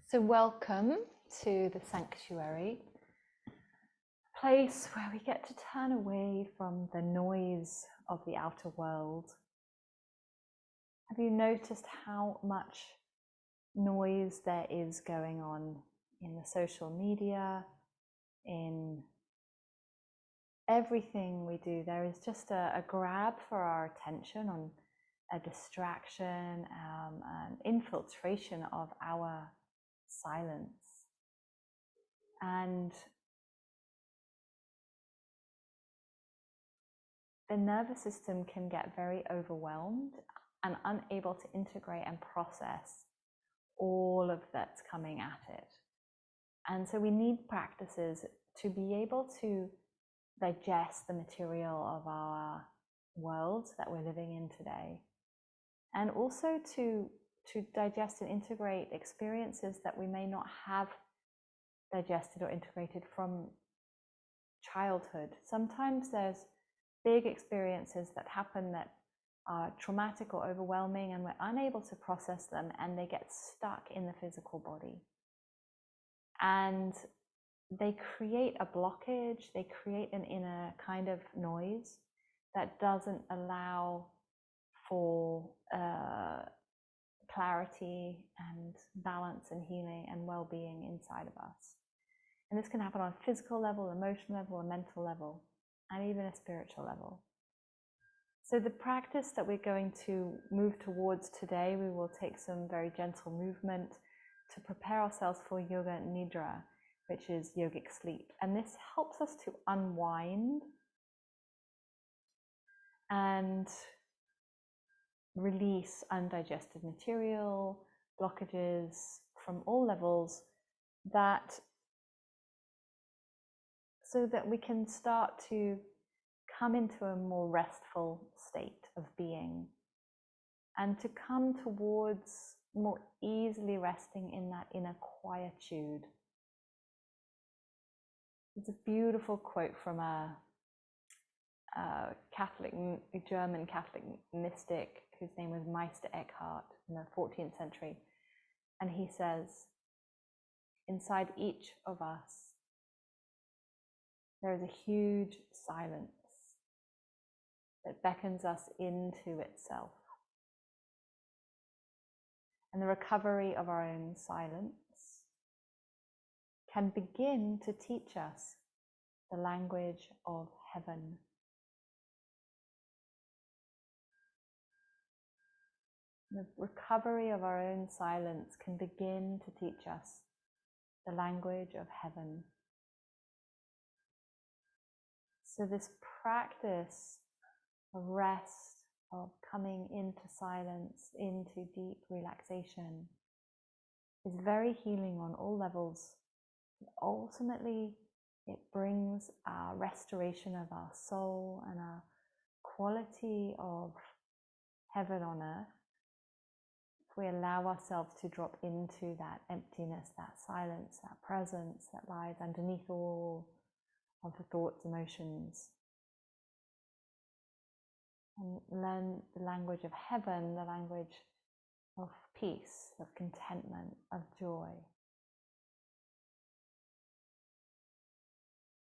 So welcome to the sanctuary, a place where we get to turn away from the noise of the outer world. Have you noticed how much noise there is going on in the social media, in everything we do? There is just a grab for our attention, on a distraction, an infiltration of our silence. And the nervous system can get very overwhelmed and unable to integrate and process all of that's coming at it. And so we need practices to be able to digest the material of our world that we're living in today, and also to digest and integrate experiences that we may not have digested or integrated from childhood. Sometimes there's big experiences that happen that are traumatic or overwhelming, and we're unable to process them, and they get stuck in the physical body. And they create a blockage, they create an inner kind of noise that doesn't allow for clarity and balance and healing and well-being inside of us. And this can happen on a physical level, emotional level, a mental level, and even a spiritual level. So the practice that we're going to move towards today, we will take some very gentle movement to prepare ourselves for yoga nidra, which is yogic sleep. And this helps us to unwind and release undigested material, blockages from all levels, so that we can start to come into a more restful state of being, and to come towards more easily resting in that inner quietude. It's a beautiful quote from a German Catholic mystic whose name was Meister Eckhart in the 14th century. And he says, inside each of us, there is a huge silence that beckons us into itself. And the recovery of our own silence can begin to teach us the language of heaven. The recovery of our own silence can begin to teach us the language of heaven. So this practice of rest, of coming into silence, into deep relaxation, is very healing on all levels. Ultimately, it brings a restoration of our soul and a quality of heaven on earth. If we allow ourselves to drop into that emptiness, that silence, that presence that lies underneath all of the thoughts, emotions, and learn the language of heaven, the language of peace, of contentment, of joy.